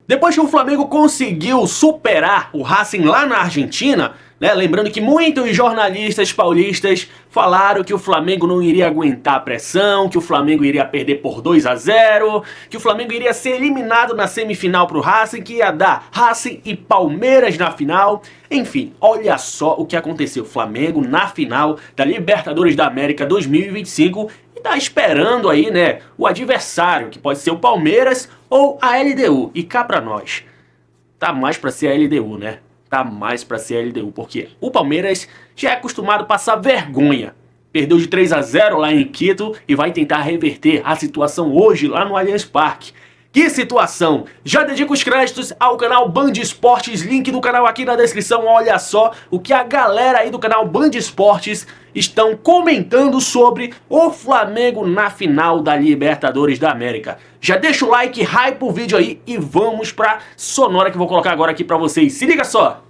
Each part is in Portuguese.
Depois que o Flamengo conseguiu superar o Racing lá na Argentina, né, lembrando que muitos jornalistas paulistas falaram que o Flamengo não iria aguentar a pressão, que o Flamengo iria perder por 2-0, que o Flamengo iria ser eliminado na semifinal pro Racing, que ia dar Racing e Palmeiras na final. Enfim, olha só o que aconteceu. Flamengo na final da Libertadores da América 2025 e tá esperando aí, né, o adversário, que pode ser o Palmeiras ou a LDU. E cá pra nós, tá mais pra ser a LDU, né? Tá mais pra ser a LDU, porque o Palmeiras já é acostumado a passar vergonha. Perdeu de 3-0 lá em Quito e vai tentar reverter a situação hoje lá no Allianz Parque. Que situação! Já dedico os créditos ao canal Band Esportes, link do canal aqui na descrição. Olha só o que a galera aí do canal Band Esportes estão comentando sobre o Flamengo na final da Libertadores da América. Já deixa o like, hype o vídeo aí e vamos pra sonora que eu vou colocar agora aqui pra vocês. Se liga só!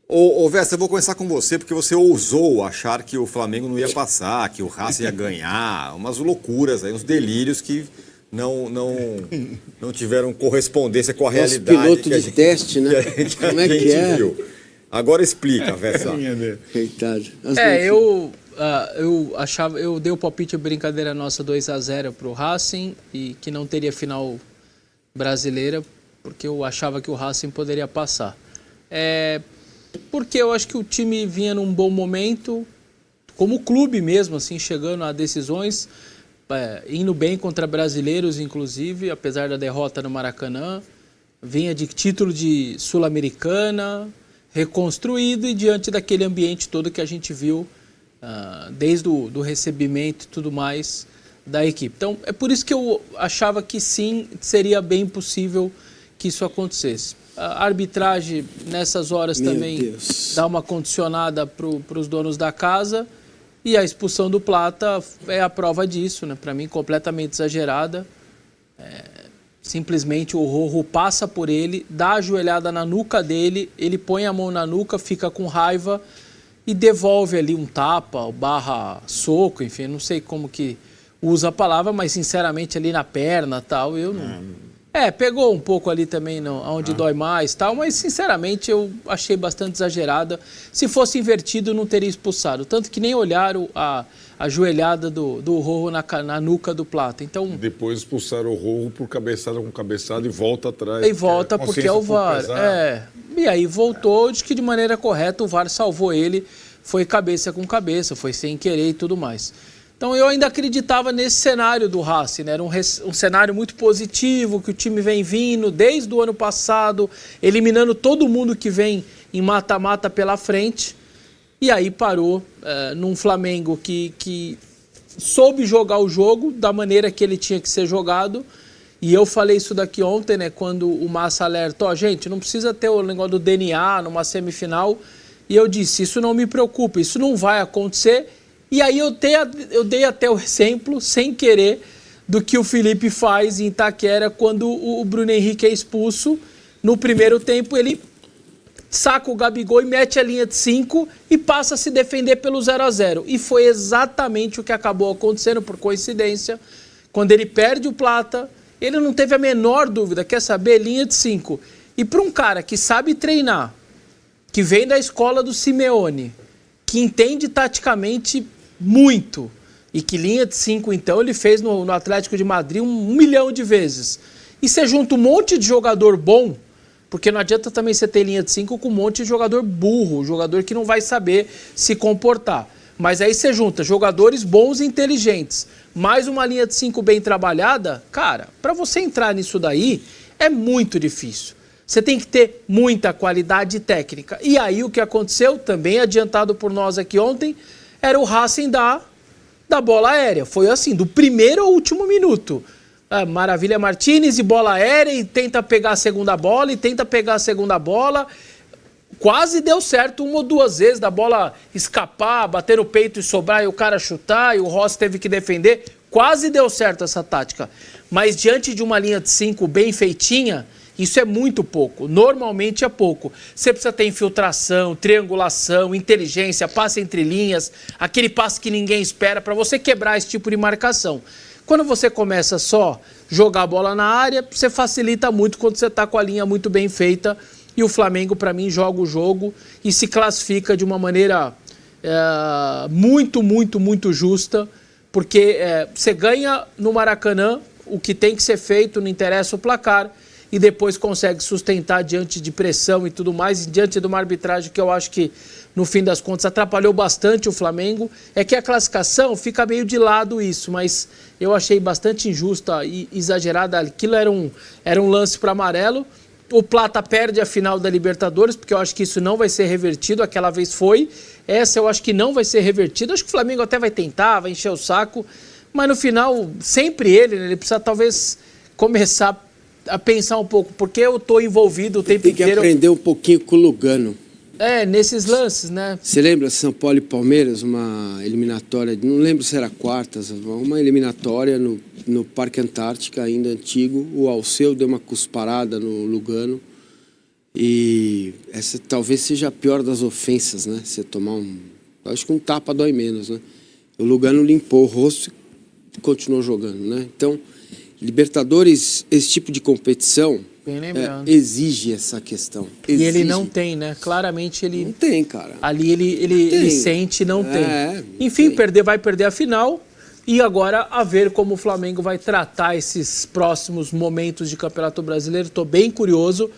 Ô Vesta, eu vou começar com você, porque você ousou achar que o Flamengo não ia passar, que o Racing ia ganhar, umas loucuras aí, uns delírios que não tiveram correspondência com a realidade. Piloto de teste, né? Como é que é? Viu. Agora explica, Vesta. Eu dei o palpite brincadeira nossa 2-0 pro Racing e que não teria final brasileira, porque eu achava que o Racing poderia passar. Porque eu acho que o time vinha num bom momento, como clube mesmo, assim, chegando a decisões, indo bem contra brasileiros, inclusive, apesar da derrota no Maracanã, vinha de título de Sul-Americana, reconstruído e diante daquele ambiente todo que a gente viu, desde do recebimento e tudo mais da equipe. Então, é por isso que eu achava que sim, seria bem possível que isso acontecesse. A arbitragem, nessas horas, também dá uma condicionada para os donos da casa e a expulsão do Plata é a prova disso, né? Para mim, completamente exagerada. Simplesmente o Rojo passa por ele, dá a joelhada na nuca dele, ele põe a mão na nuca, fica com raiva e devolve ali um tapa, barra soco, enfim, não sei como que usa a palavra, mas sinceramente ali na perna tal, eu não... pegou um pouco ali também onde dói mais tal, mas sinceramente eu achei bastante exagerada. Se fosse invertido, não teria expulsado. Tanto que nem olharam a joelhada do Rojo na nuca do Plata. Então, depois expulsaram o Rojo por cabeçada com cabeçada e volta atrás. E volta porque é o VAR. E aí voltou de maneira correta, o VAR salvou ele, foi cabeça com cabeça, foi sem querer e tudo mais. Então eu ainda acreditava nesse cenário do Racing, né? Era um cenário muito positivo, que o time vem vindo desde o ano passado, eliminando todo mundo que vem em mata-mata pela frente. E aí parou num Flamengo que soube jogar o jogo da maneira que ele tinha que ser jogado. E eu falei isso daqui ontem, né? Quando o Massa alertou, gente, não precisa ter o negócio do DNA numa semifinal. E eu disse, isso não me preocupa, isso não vai acontecer. E aí eu dei até o exemplo, sem querer, do que o Felipe faz em Itaquera quando o Bruno Henrique é expulso. No primeiro tempo ele saca o Gabigol e mete a linha de 5 e passa a se defender pelo 0-0. E foi exatamente o que acabou acontecendo, por coincidência. Quando ele perde o Plata, ele não teve a menor dúvida, quer saber? Linha de 5. E para um cara que sabe treinar, que vem da escola do Simeone, que entende taticamente muito, e que linha de 5, então, ele fez no Atlético de Madrid 1 milhão de vezes. E você junta um monte de jogador bom, porque não adianta também você ter linha de 5 com um monte de jogador burro, jogador que não vai saber se comportar. Mas aí você junta jogadores bons e inteligentes, mais uma linha de 5 bem trabalhada, cara, para você entrar nisso daí, é muito difícil. Você tem que ter muita qualidade técnica. E aí o que aconteceu, também adiantado por nós aqui ontem, era o Racing da bola aérea. Foi assim, do primeiro ao último minuto. Maravilha Martínez e bola aérea, e tenta pegar a segunda bola, Quase deu certo 1 ou 2 vezes, da bola escapar, bater no peito e sobrar, e o cara chutar, e o Rossi teve que defender. Quase deu certo essa tática. Mas diante de uma linha de 5 bem feitinha, isso é muito pouco, normalmente é pouco. Você precisa ter infiltração, triangulação, inteligência, passe entre linhas, aquele passe que ninguém espera para você quebrar esse tipo de marcação. Quando você começa só jogar a bola na área, você facilita muito quando você está com a linha muito bem feita. E o Flamengo, para mim, joga o jogo e se classifica de uma maneira muito justa, porque você ganha no Maracanã o que tem que ser feito, não interessa o placar, e depois consegue sustentar diante de pressão e tudo mais, e diante de uma arbitragem que eu acho que, no fim das contas, atrapalhou bastante o Flamengo. É que a classificação fica meio de lado isso, mas eu achei bastante injusta e exagerada. Aquilo era um lance para amarelo. O Plata perde a final da Libertadores, porque eu acho que isso não vai ser revertido. Aquela vez foi. Essa eu acho que não vai ser revertida. Acho que o Flamengo até vai tentar, vai encher o saco. Mas no final, sempre ele precisa talvez começar a pensar um pouco. Porque eu estou envolvido o tempo inteiro. Tem que aprender um pouquinho com o Lugano. Nesses lances, né? Você lembra São Paulo e Palmeiras, uma eliminatória, não lembro se era quartas, uma eliminatória no Parque Antártica, ainda antigo. O Alceu deu uma cusparada no Lugano. E essa talvez seja a pior das ofensas, né? Você tomar acho que um tapa dói menos, né? O Lugano limpou o rosto e continuou jogando, né? Então, Libertadores, esse tipo de competição exige essa questão. Exige. E ele não tem, né? Claramente ele... Não tem, cara. Ali ele sente, não tem. Enfim, vai perder a final. E agora a ver como o Flamengo vai tratar esses próximos momentos de Campeonato Brasileiro. Estou bem curioso,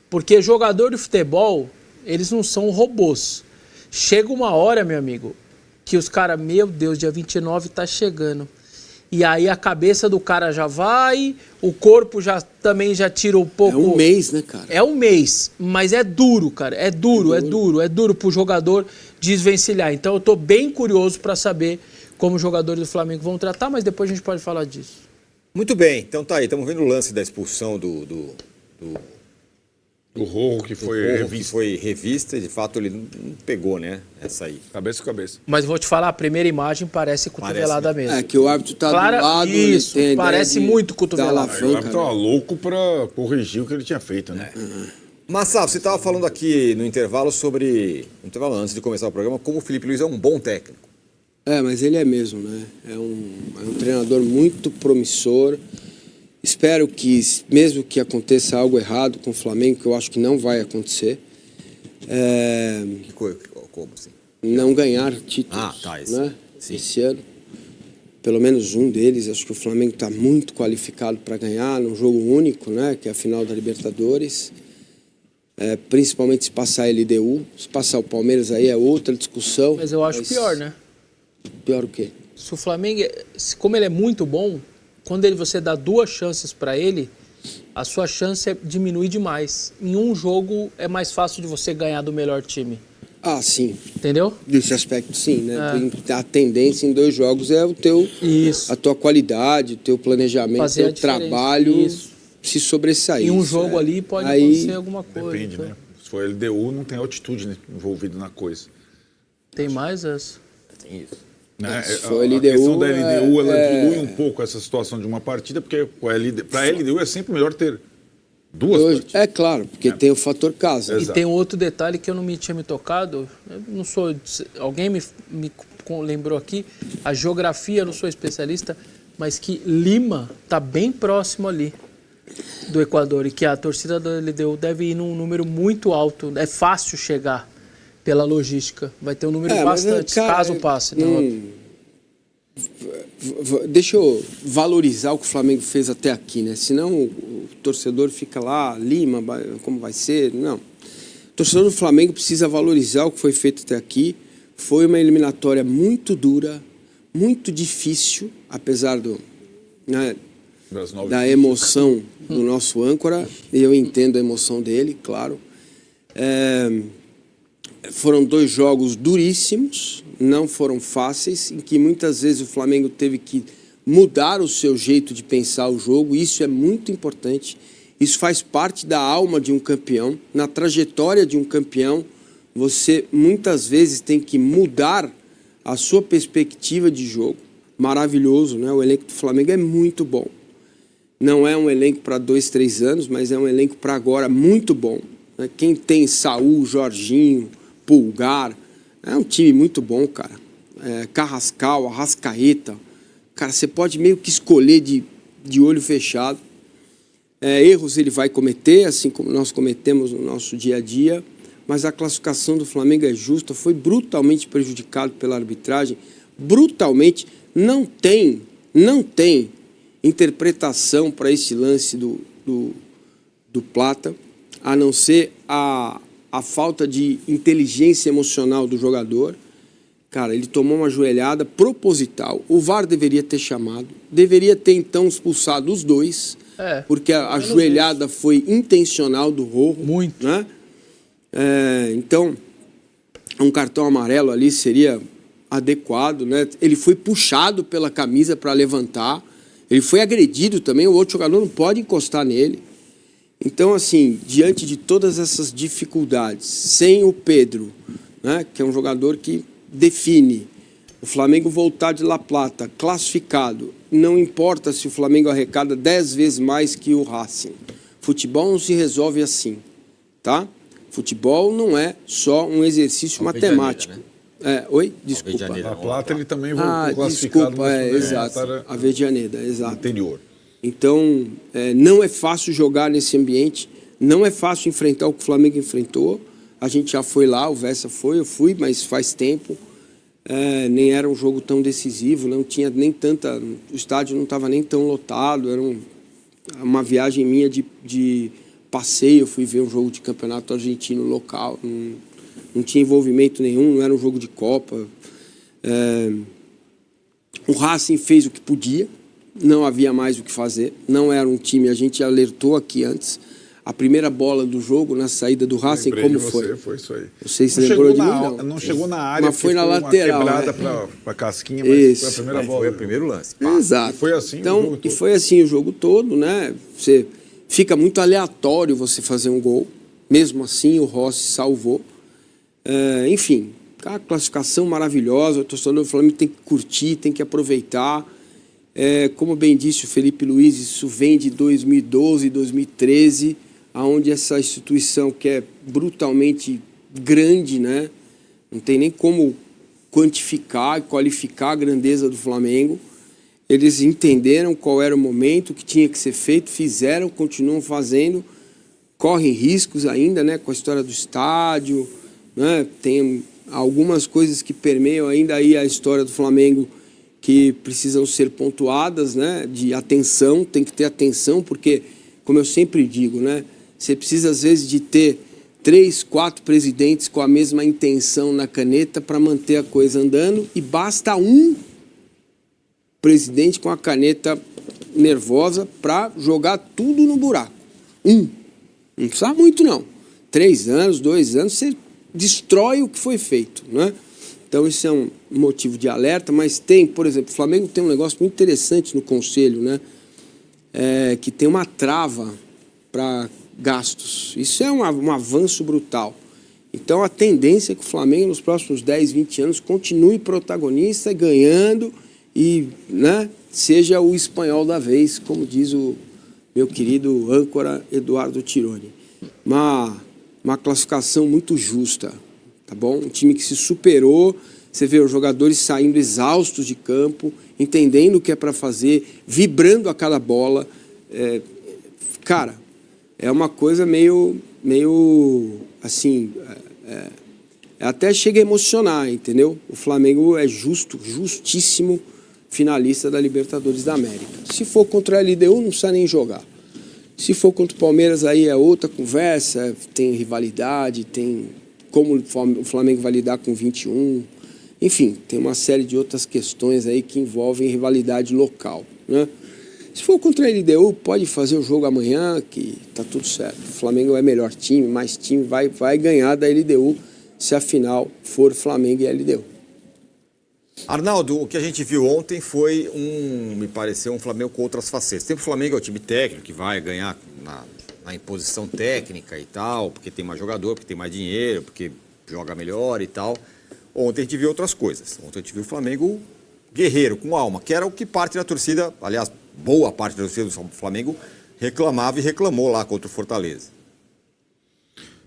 porque jogador de futebol, eles não são robôs. Chega uma hora, meu amigo, que os caras, meu Deus, dia 29 tá chegando. E aí a cabeça do cara já vai, o corpo também já tira um pouco... É um mês, né, cara? É um mês, mas é duro, cara. É duro pro jogador desvencilhar. Então eu tô bem curioso para saber como os jogadores do Flamengo vão tratar, mas depois a gente pode falar disso. Muito bem, então tá aí, estamos vendo o lance da expulsão do Rojo, que foi revista. Que foi revista e de fato ele não pegou, né? Essa aí. Cabeça a cabeça. Mas vou te falar, a primeira imagem parece cotovelada mesmo. É que o árbitro tá do lado... Isso, parece muito cotovelada. O árbitro tava louco pra corrigir o que ele tinha feito, né? Massa, você estava falando aqui no intervalo antes de começar o programa, como o Felipe Luiz é um bom técnico. Mas ele é mesmo, né? É um treinador muito promissor. Espero que, mesmo que aconteça algo errado com o Flamengo, que eu acho que não vai acontecer, Como assim? não ganhar títulos, né? Esse ano. Pelo menos um deles. Acho que o Flamengo está muito qualificado para ganhar num jogo único, né? Que é a final da Libertadores. Principalmente se passar a LDU. Se passar o Palmeiras aí é outra discussão. Mas eu acho pior, né? Pior o quê? Se o Flamengo, como ele é muito bom, quando você dá 2 chances para ele, a sua chance diminui demais. Em um jogo é mais fácil de você ganhar do melhor time. Sim. Entendeu? Nesse aspecto, sim, né? A tendência em 2 jogos é a tua qualidade, o teu planejamento, o teu trabalho se sobressair. Em um jogo ali pode acontecer alguma coisa. Depende, né? Se for LDU, não tem altitude, né, envolvido na coisa. Tem mais essa? Tem isso. Né? A LDU, questão da LDU, ela dilui um pouco essa situação de uma partida, porque para a LDU é sempre melhor ter 2 partidas. É claro, porque tem o fator casa. E tem um outro detalhe que eu não tinha me tocado. Eu não sou... Alguém me lembrou aqui, a geografia, eu não sou especialista, mas que Lima está bem próximo ali do Equador e que a torcida da LDU deve ir num número muito alto. É fácil chegar pela logística. Vai ter um número bastante, caso passe. Deixa eu valorizar o que o Flamengo fez até aqui, né? Senão o torcedor fica lá, Lima, como vai ser? Não. O torcedor do Flamengo precisa valorizar o que foi feito até aqui. Foi uma eliminatória muito dura, muito difícil, apesar da emoção do nosso âncora. E eu entendo a emoção dele, claro. Foram 2 jogos duríssimos, não foram fáceis, em que muitas vezes o Flamengo teve que mudar o seu jeito de pensar o jogo. Isso é muito importante. Isso faz parte da alma de um campeão. Na trajetória de um campeão, você muitas vezes tem que mudar a sua perspectiva de jogo. Maravilhoso, né? O elenco do Flamengo é muito bom. Não é um elenco para 2, 3 anos, mas é um elenco para agora muito bom. Quem tem Saúl, Jorginho, Pulgar, é um time muito bom, cara. Carrascal, Arrascaeta, cara, você pode meio que escolher de olho fechado. Erros ele vai cometer, assim como nós cometemos no nosso dia a dia, mas a classificação do Flamengo é justa, foi brutalmente prejudicado pela arbitragem, brutalmente. Não tem interpretação para esse lance do Plata, a não ser a falta de inteligência emocional do jogador. Cara, ele tomou uma joelhada proposital. O VAR deveria ter chamado, deveria ter então expulsado os dois, porque a joelhada foi intencional do Rojo. Muito. Né? Então, um cartão amarelo ali seria adequado, né? Ele foi puxado pela camisa para levantar, ele foi agredido também, o outro jogador não pode encostar nele. Então, assim, diante de todas essas dificuldades, sem o Pedro, né, que é um jogador que define, o Flamengo voltar de La Plata classificado, não importa se o Flamengo arrecada 10 vezes mais que o Racing. Futebol não se resolve assim, tá? Futebol não é só um exercício matemático. Né? Oi? Desculpa. La Plata ele também voltou classificado. Desculpa, exato. A Verdianeda, exato. Interior. Então, não é fácil jogar nesse ambiente, não é fácil enfrentar o que o Flamengo enfrentou. A gente já foi lá, o Vessa foi, eu fui, mas faz tempo. Nem era um jogo tão decisivo, não tinha nem tanta... O estádio não estava nem tão lotado, era uma viagem minha de passeio, eu fui ver um jogo de campeonato argentino local, não tinha envolvimento nenhum, não era um jogo de Copa. O Racing fez o que podia, não havia mais o que fazer, não era um time, a gente alertou aqui antes, a primeira bola do jogo na saída do Racing, como foi? Foi isso aí. Não sei se lembrou de mim, não. Não chegou na área, mas foi na lateral. Uma quebrada para Casquinha, mas isso. Foi a primeira bola. Foi o primeiro lance. Exato. E foi assim então, o jogo todo. E foi assim o jogo todo, né? Você fica muito aleatório você fazer um gol, mesmo assim o Rossi salvou. Enfim, a classificação maravilhosa, o torcedor do Flamengo tem que curtir, tem que aproveitar. Como bem disse o Felipe Luiz, isso vem de 2012, 2013, onde essa instituição que é brutalmente grande, né? Não tem nem como quantificar e qualificar a grandeza do Flamengo. Eles entenderam qual era o momento, o que tinha que ser feito, fizeram, continuam fazendo, correm riscos ainda, né? Com a história do estádio, né? Tem algumas coisas que permeiam ainda aí a história do Flamengo que precisam ser pontuadas, né? De atenção, tem que ter atenção, porque, como eu sempre digo, né? Você precisa, às vezes, de ter 3, 4 presidentes com a mesma intenção na caneta para manter a coisa andando, e basta um presidente com a caneta nervosa para jogar tudo no buraco. Não precisa muito, não. 3 anos, 2 anos, você destrói o que foi feito, né? Então, isso é um motivo de alerta, mas tem, por exemplo, o Flamengo tem um negócio muito interessante no Conselho, né? Que tem uma trava para gastos. Isso é um avanço brutal. Então, a tendência é que o Flamengo, nos próximos 10, 20 anos, continue protagonista, ganhando e, né, seja o espanhol da vez, como diz o meu querido âncora Eduardo Tironi. Uma classificação muito justa, tá bom? Um time que se superou, você vê os jogadores saindo exaustos de campo, entendendo o que é para fazer, vibrando a cada bola. Cara, é uma coisa meio assim, até chega a emocionar, entendeu? O Flamengo é justíssimo finalista da Libertadores da América. Se for contra a LDU, não precisa nem jogar. Se for contra o Palmeiras, aí é outra conversa, tem rivalidade, tem como o Flamengo vai lidar com 21. Enfim, tem uma série de outras questões aí que envolvem rivalidade local, né? Se for contra a LDU, pode fazer o jogo amanhã, que tá tudo certo. O Flamengo é melhor time, mais time, vai ganhar da LDU se a final for Flamengo e LDU. Arnaldo, o que a gente viu ontem foi me pareceu um Flamengo com outras facetas. Sempre o Flamengo é o time técnico que vai ganhar na imposição técnica e tal, porque tem mais jogador, porque tem mais dinheiro, porque joga melhor e tal. Ontem a gente viu outras coisas. Ontem a gente viu o Flamengo guerreiro, com alma, que era o que parte da torcida, aliás, boa parte da torcida do Flamengo reclamava e reclamou lá contra o Fortaleza.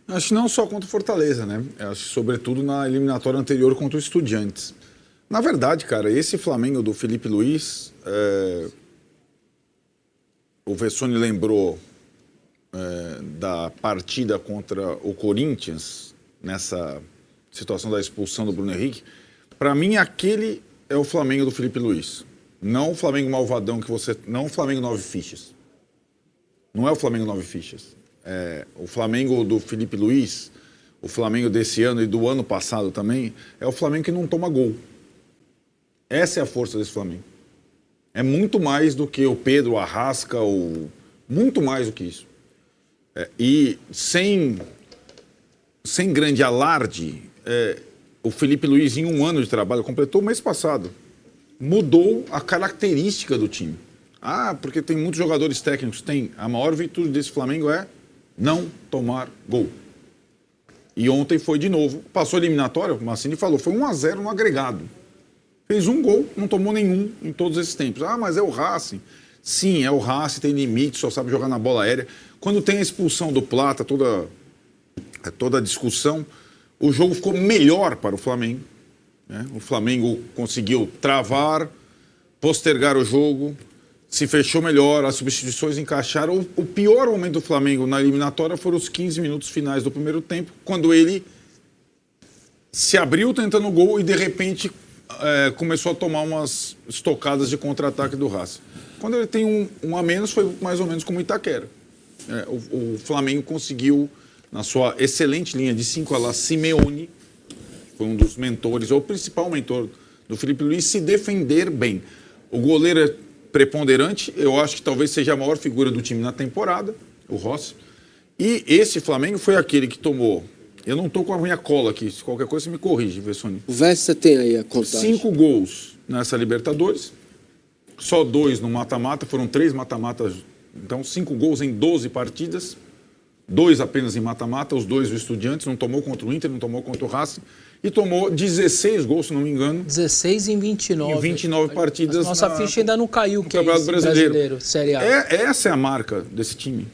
Acho que não só contra o Fortaleza, né? Acho que sobretudo na eliminatória anterior contra o Estudiantes. Na verdade, cara, esse Flamengo do Felipe Luiz, o Vessone lembrou da partida contra o Corinthians, nessa situação da expulsão do Bruno Henrique. Para mim, aquele é o Flamengo do Felipe Luiz. Não o Flamengo malvadão que você... Não o Flamengo 9 fichas. Não é o Flamengo 9 fichas. O Flamengo do Felipe Luiz, o Flamengo desse ano e do ano passado também, é o Flamengo que não toma gol. Essa é a força desse Flamengo. É muito mais do que o Pedro, o Arrasca, muito mais do que isso. E sem grande alarde, o Felipe Luiz, em um ano de trabalho, completou o mês passado, mudou a característica do time. Porque tem muitos jogadores técnicos. Tem. A maior virtude desse Flamengo é não tomar gol. E ontem foi de novo. Passou a eliminatória, o Mancini falou, foi 1-0 no agregado. Fez um gol, não tomou nenhum em todos esses tempos. Mas é o Racing. Sim, é o Racing, tem limite, só sabe jogar na bola aérea. Quando tem a expulsão do Plata, toda a discussão, o jogo ficou melhor para o Flamengo. Né? O Flamengo conseguiu travar, postergar o jogo, se fechou melhor, as substituições encaixaram. O pior momento do Flamengo na eliminatória foram os 15 minutos finais do primeiro tempo, quando ele se abriu tentando o gol e, de repente, começou a tomar umas estocadas de contra-ataque do Racing. Quando ele tem um a menos, foi mais ou menos como Itaquera. O Flamengo conseguiu, na sua excelente linha de 5 lá, Simeone, foi um dos mentores, ou o principal mentor do Felipe Luiz, se defender bem. O goleiro é preponderante, eu acho que talvez seja a maior figura do time na temporada, o Rossi. E esse Flamengo foi aquele que tomou... Eu não estou com a minha cola aqui, se qualquer coisa você me corrige, Vessone. O Vesta tem aí a contagem. 5 gols nessa Libertadores, só 2 no mata-mata, foram 3 mata-matas, então 5 gols em 12 partidas, 2 apenas em mata-mata, os 2 do Estudiantes, não tomou contra o Inter, não tomou contra o Racing, e tomou 16 gols, se não me engano. 16 em 29. Em 29 partidas. Nossa ficha ainda não caiu, no Campeonato Brasileiro. Série A. Essa é a marca desse time.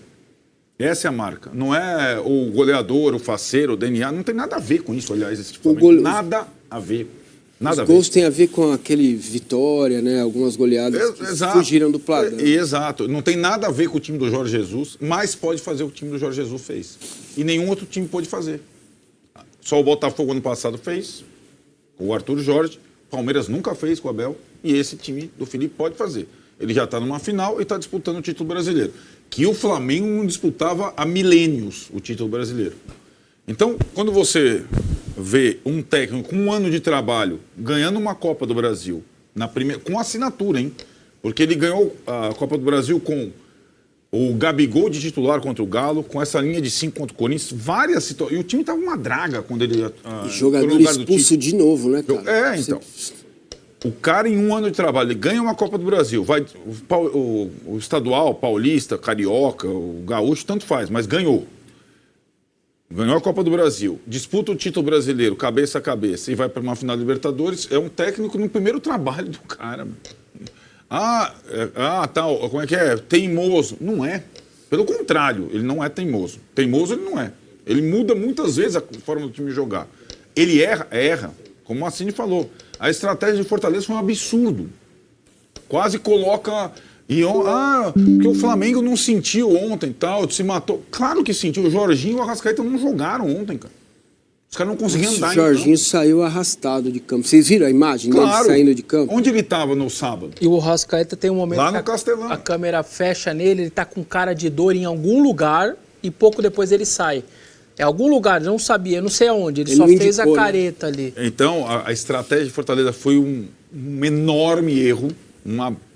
Essa é a marca. Não é o goleador, o faceiro, o DNA. Não tem nada a ver com isso, aliás, esse Flamengo. Nada a ver. Nada a ver. Os gols têm a ver com aquele Vitória, né? Algumas goleadas que fugiram do plano. Exato. Não tem nada a ver com o time do Jorge Jesus, mas pode fazer o que o time do Jorge Jesus fez. E nenhum outro time pode fazer. Só o Botafogo ano passado fez, com o Arthur Jorge. Palmeiras nunca fez com o Abel. E esse time do Felipe pode fazer. Ele já está numa final e está disputando o título brasileiro. Que o Flamengo não disputava há milênios o título brasileiro. Então, quando você vê um técnico com um ano de trabalho ganhando uma Copa do Brasil, com assinatura, hein? Porque ele ganhou a Copa do Brasil com o Gabigol de titular contra o Galo, com essa linha de 5 contra o Corinthians, várias situações. E o time estava uma draga quando ele... jogador expulso de novo, né, cara? Então... O cara, em um ano de trabalho, ele ganha uma Copa do Brasil, vai o estadual, paulista, carioca, o gaúcho, tanto faz, mas ganhou. Ganhou a Copa do Brasil, disputa o título brasileiro, cabeça a cabeça, e vai para uma final de Libertadores. É um técnico no primeiro trabalho do cara. Tal, como é que é? Teimoso. Não é. Pelo contrário, ele não é teimoso. Teimoso ele não é. Ele muda muitas vezes a forma do time jogar. Ele erra, como o Mancini falou. A estratégia de Fortaleza foi um absurdo. Quase coloca... porque o Flamengo não sentiu ontem, tal, se matou. Claro que sentiu. O Jorginho e o Arrascaeta não jogaram ontem, cara. Os caras não conseguiam andar. O Jorginho saiu arrastado de campo. Vocês viram a imagem dele saindo de campo? Onde ele estava no sábado? E o Arrascaeta tem um momento lá no Castelão. A câmera fecha nele, ele está com cara de dor em algum lugar e pouco depois ele sai. É algum lugar, não sabia, não sei aonde, ele só fez a careta ali. Então, a estratégia de Fortaleza foi um enorme erro,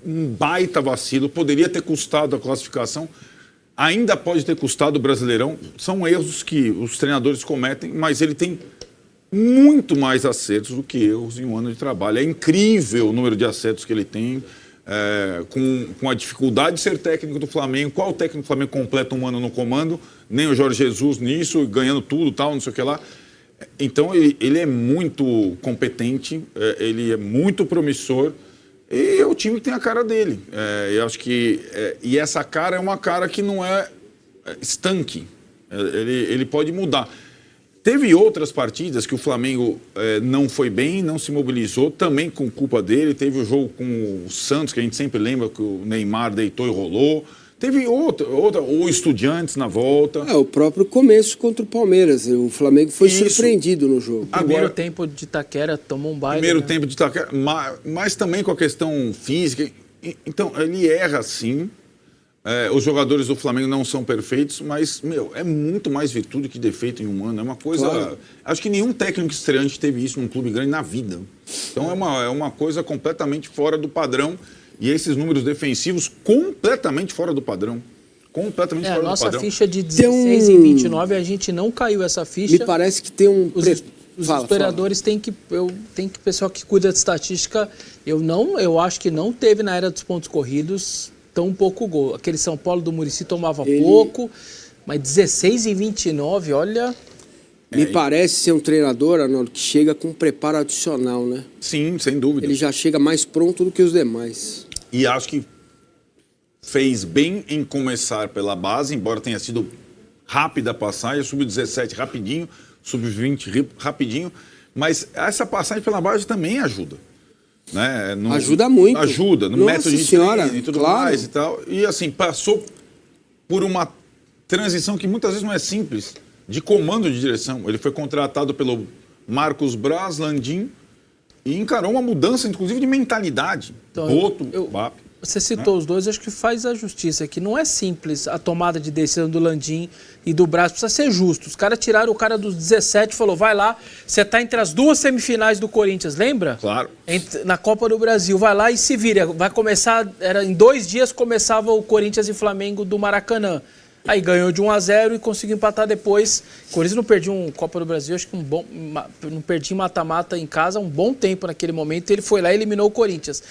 um baita vacilo, poderia ter custado a classificação, ainda pode ter custado o Brasileirão. São erros que os treinadores cometem, mas ele tem muito mais acertos do que erros em um ano de trabalho. É incrível o número de acertos que ele tem, com a dificuldade de ser técnico do Flamengo. Qual técnico do Flamengo completa um ano no comando? Nem o Jorge Jesus nisso, ganhando tudo, tal, não sei o que lá. Então, ele é muito competente, ele é muito promissor, e é o time que tem a cara dele. Eu acho que... e essa cara é uma cara que não é estanque. Ele pode mudar. Teve outras partidas que o Flamengo não foi bem, não se mobilizou, também com culpa dele. Teve o jogo com o Santos, que a gente sempre lembra que o Neymar deitou e rolou. Teve outra ou Estudiantes na volta. O próprio começo contra o Palmeiras. O Flamengo foi surpreendido no jogo. Primeiro tempo de Itaquera tomou um baile. Primeiro tempo de Itaquera, mas também com a questão física. Então, ele erra sim. Os jogadores do Flamengo não são perfeitos, mas, é muito mais virtude que defeito em um ano. É uma coisa... Claro. Acho que nenhum técnico estreante teve isso num clube grande na vida. Então, é uma coisa completamente fora do padrão. E esses números defensivos completamente fora do padrão. Completamente fora do padrão. A nossa ficha de 16 em 29, a gente não caiu essa ficha. Me parece que tem um... Os historiadores têm que... pessoal que cuida de estatística, eu acho que não teve na era dos pontos corridos tão pouco gol. Aquele São Paulo do Muricy tomava pouco, mas 16 em 29, olha... Me parece ser um treinador, Arnaldo, que chega com um preparo adicional, né? Sim, sem dúvida. Ele já chega mais pronto do que os demais. E acho que fez bem em começar pela base, embora tenha sido rápida a passagem, sub-17 rapidinho, sub-20 rapidinho, mas essa passagem pela base também ajuda. Né? Ajuda muito. Ajuda, no Nossa método de treino e tudo mais e tal. E assim, passou por uma transição que muitas vezes não é simples, de comando de direção. Ele foi contratado pelo Marcos Braz, Landim, e encarou uma mudança, inclusive, de mentalidade. Então, Boto, você citou os dois, acho que faz a justiça, que não é simples a tomada de decisão do Landim e do Braz, precisa ser justo. Os caras tiraram o cara dos 17 e falou, vai lá, você tá entre as duas semifinais do Corinthians, lembra? Claro. Na Copa do Brasil, vai lá e se vira. Vai começar, em 2 dias começava o Corinthians e Flamengo do Maracanã. Aí ganhou de 1-0 e conseguiu empatar depois. O Corinthians não perdia um Copa do Brasil, acho que não perdia mata-mata em casa um bom tempo naquele momento. Ele foi lá e eliminou o Corinthians.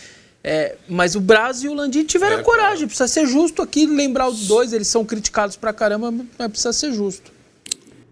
Mas o Braz e o Landim tiveram coragem. Precisa ser justo aqui, lembrar os dois. Eles são criticados pra caramba, mas precisa ser justo.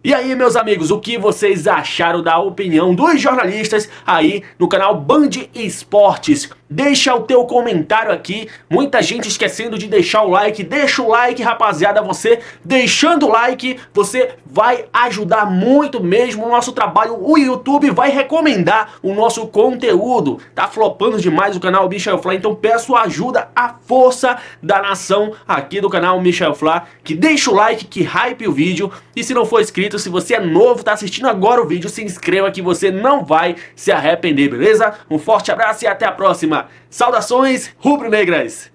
E aí, meus amigos, o que vocês acharam da opinião dos jornalistas aí no canal Band Esportes? Deixa o teu comentário aqui. Muita gente esquecendo de deixar o like. Deixa o like, rapaziada. Você deixando o like, você vai ajudar muito mesmo o nosso trabalho. O YouTube vai recomendar o nosso conteúdo. Tá flopando demais o canal Michel Flá, então peço ajuda, a força da nação aqui do canal Michel Flá, que deixa o like, que hype o vídeo. E se não for inscrito, se você é novo, tá assistindo agora o vídeo, se inscreva que você não vai se arrepender, beleza? Um forte abraço e até a próxima. Saudações rubro-negras!